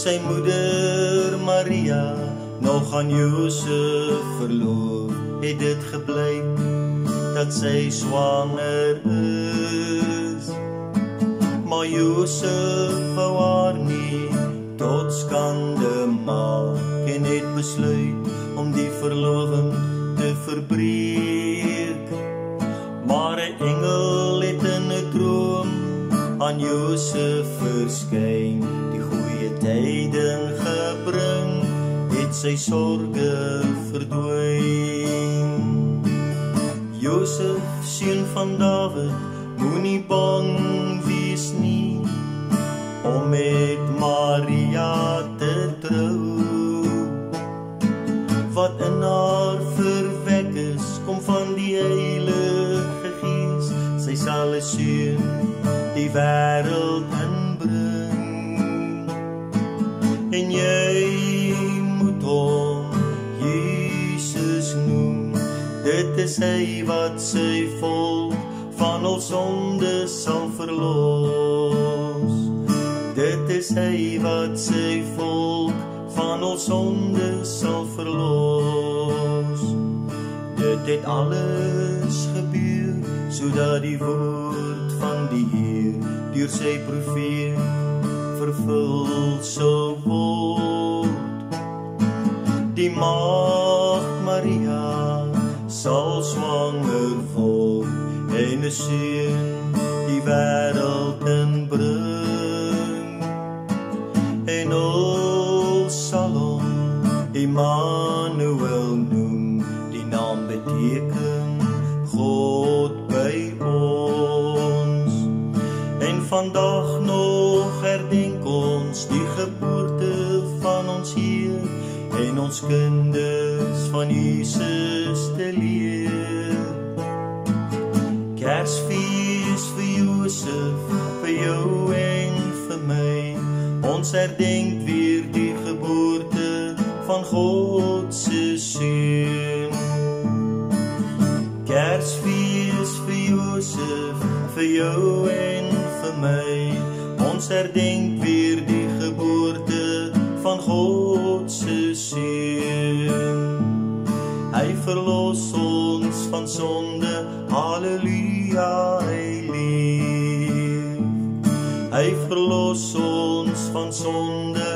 Sy moeder Maria, nog aan Josef verloof, het dit gebleik dat sy swanger is. Maar Josef wou haar nie tot skande maak en het besluit om die verloving te verbreek. Maar 'n engel het in 'n droom aan Josef verskyn, die goeie tyding gebring, het sy sorge verdwyn. Josef, seun van Dawid, moenie bang wees nie om met Maria te trou. Wat in haar verwek is, kom van die Heilige Gees. Sy sal 'n seun die wêreld inbring. En jy moet hom Jesus noem. Dit is hy wat sy volk van hul sonde sal verlos. Dit is hy wat sy volk van hul sonde sal verlos. Dit het alles gebeur, sodat die woord van die Heer deur sy profeet vervul sou word. Die maagd Maria sal swanger word en 'n seun die wêreld inbring. En ons sal hom Immanuel noem, die naam beteken God by ons. En vandag nog herdenk ons die geboorte van ons Heer en ons kinders van Jesus te leer. Kersfees vir Josef, vir jou en vir my, ons herdenk weer die geboorte van God se seun. Kersfees vir Josef, vir jou en vir my, ons herdenk weer die geboorte van God se seun. Hy verlos ons van sonde, halleluja, hy leef. Hy verlos ons van sonde,